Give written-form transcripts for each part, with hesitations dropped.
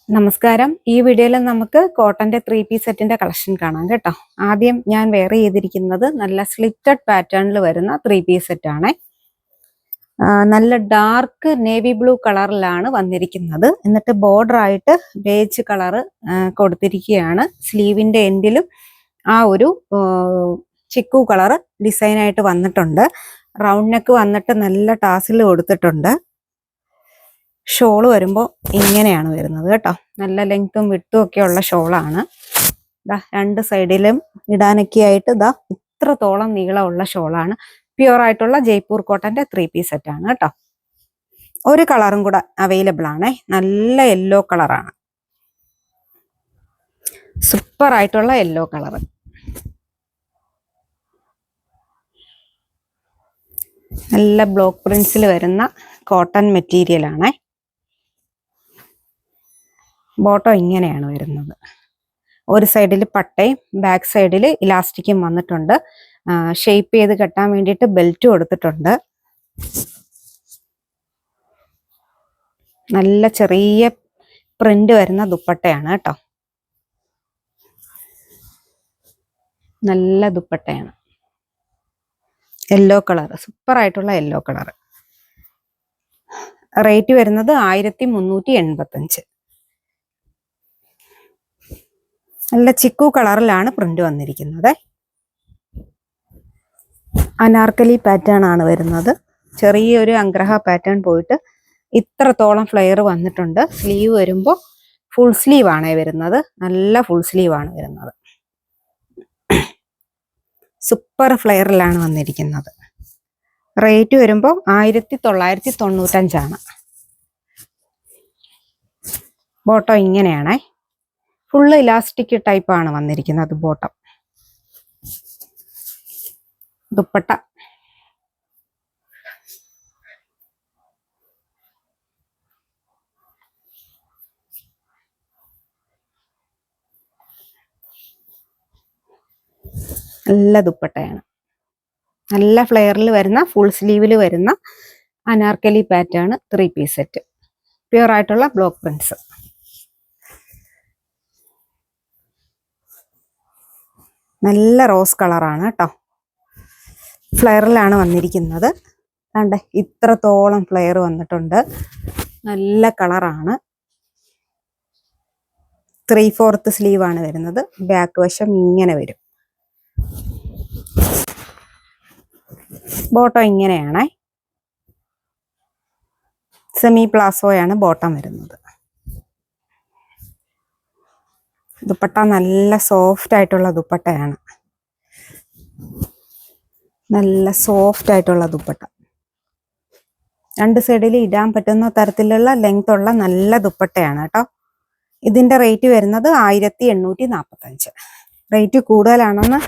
നമസ്കാരം. ഈ വീഡിയോയിൽ നമുക്ക് കോട്ടന്റെ 3 പീസ് സെറ്റിന്റെ കളക്ഷൻ കാണാം കേട്ടോ. ആദ്യം ഞാൻ വെയർ ചെയ്തിരിക്കുന്നത് നല്ല സ്ലിറ്റഡ് പാറ്റേണിൽ വരുന്ന 3 പീസ് സെറ്റ് ആണ്. നല്ല ഡാർക്ക് നേവി ബ്ലൂ കളറിലാണ് വന്നിരിക്കുന്നത്. എന്നിട്ട് ബോർഡർ ആയിട്ട് ബേജ് കളർ കൊടുത്തിരിക്കുകയാണ്. സ്ലീവിന്റെ എൻഡിലും ആ ഒരു ചിക്കു കളർ ഡിസൈൻ ആയിട്ട് വന്നിട്ടുണ്ട്. റൗണ്ട് നെക്ക് വന്നിട്ട് നല്ല ടാസിൽ കൊടുത്തിട്ടുണ്ട്. ഷോള് വരുമ്പോൾ ഇങ്ങനെയാണ് വരുന്നത് കേട്ടോ. നല്ല ലെങ്ത്തും വിട്ടും ഒക്കെ ഉള്ള ഷോളാണ്. രണ്ട് സൈഡിലും ഇടാനൊക്കെ ആയിട്ട് ഇത്രത്തോളം നീളമുള്ള ഷോളാണ്. പ്യുവർ ആയിട്ടുള്ള ജയ്പൂർ കോട്ടന്റെ 3 പീസ് സെറ്റ് ആണ് കേട്ടോ. ഒരു കളറും കൂടെ അവൈലബിൾ ആണ്. നല്ല യെല്ലോ കളറാണ്. സൂപ്പർ ആയിട്ടുള്ള യെല്ലോ കളർ. നല്ല ബ്ലോക്ക് പ്രിന്റ്സിൽ വരുന്ന കോട്ടൺ മെറ്റീരിയൽ ആണ്. ബോട്ടം ഇങ്ങനെയാണ് വരുന്നത്. ഒരു സൈഡിൽ പട്ടയും ബാക്ക് സൈഡിൽ ഇലാസ്റ്റിക്കും വന്നിട്ടുണ്ട്. ഷേപ്പ് ചെയ്ത് കെട്ടാൻ വേണ്ടിയിട്ട് ബെൽറ്റ് കൊടുത്തിട്ടുണ്ട്. നല്ല ചെറിയ പ്രിന്റ് വരുന്ന ദുപ്പട്ടയാണ് കേട്ടോ. നല്ല ദുപ്പട്ടയാണ്. യെല്ലോ കളർ, സൂപ്പർ ആയിട്ടുള്ള യെല്ലോ കളർ. റേറ്റ് വരുന്നത് 1385. നല്ല ചിക്കു കളറിലാണ് പ്രിന്റ് വന്നിരിക്കുന്നത്. അനാർക്കലി പാറ്റേൺ ആണ് വരുന്നത്. ചെറിയൊരു അഗ്രഹ പാറ്റേൺ പോയിട്ട് ഇത്രത്തോളം ഫ്ലെയർ വന്നിട്ടുണ്ട്. സ്ലീവ് വരുമ്പോൾ ഫുൾ സ്ലീവ് ആണ് വരുന്നത്. നല്ല ഫുൾ സ്ലീവ് ആണ് വരുന്നത്. സൂപ്പർ ഫ്ലെയറിലാണ് വന്നിരിക്കുന്നത്. റേറ്റ് വരുമ്പോൾ 1995 ബോട്ടം ഇങ്ങനെയാണേ. ഫുള്ള് ഇലാസ്റ്റിക് ടൈപ്പ് ആണ് വന്നിരിക്കുന്നത് ബോട്ടം. ദുപ്പട്ട നല്ല ദുപ്പട്ടയാണ്. നല്ല ഫ്ലെയറിൽ വരുന്ന ഫുൾ സ്ലീവിൽ വരുന്ന anarkali pattern 3 piece set. Pure ആയിട്ടുള്ള ബ്ലോക്ക് പ്രിന്റ്സ്. നല്ല റോസ് കളറാണ് കേട്ടോ. ഫ്ലെയറിലാണ് വന്നിരിക്കുന്നത്. കണ്ടേ, ഇത്രത്തോളം ഫ്ലെയർ വന്നിട്ടുണ്ട്. നല്ല കളറാണ്. 3/4 സ്ലീവ് ആണ് വരുന്നത്. ബാക്ക് വശം ഇങ്ങനെ വരും. ബോട്ടം ഇങ്ങനെയാണ്. സെമി പ്ലാസോയാണ് ബോട്ടം വരുന്നത്. ദുപ്പട്ട നല്ല സോഫ്റ്റ് ആയിട്ടുള്ള ദുപ്പട്ടയാണ്. നല്ല സോഫ്റ്റ് ആയിട്ടുള്ള ദുപ്പട്ട. രണ്ട് സൈഡിൽ ഇടാൻ പറ്റുന്ന തരത്തിലുള്ള ലെങ്ത് ഉള്ള നല്ല ദുപ്പട്ടയാണ് കേട്ടോ. ഇതിന്റെ റേറ്റ് വരുന്നത് 1845. റേറ്റ് കൂടുതലാണെന്ന്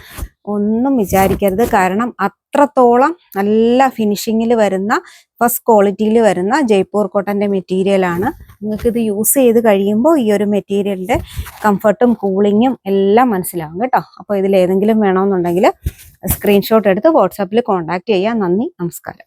ഒന്നും വിചാരിക്കരുത്. കാരണം അത്രത്തോളം നല്ല ഫിനിഷിങ്ങിൽ വരുന്ന ഫസ്റ്റ് ക്വാളിറ്റിയിൽ വരുന്ന ജയ്പൂർ കോട്ടന്റെ മെറ്റീരിയൽ ആണ്. നിങ്ങൾക്ക് ഇത് യൂസ് ചെയ്ത് കഴിയുമ്പോൾ ഈ ഒരു മെറ്റീരിയലിന്റെ കംഫർട്ടും കൂളിങ്ങും എല്ലാം മനസ്സിലാവും കേട്ടോ. അപ്പോൾ ഇതിൽ ഏതെങ്കിലും വേണമെന്നുണ്ടെങ്കിൽ സ്ക്രീൻഷോട്ട് എടുത്ത് വാട്സാപ്പിൽ കോൺടാക്ട് ചെയ്യാം. നന്ദി, നമസ്കാരം.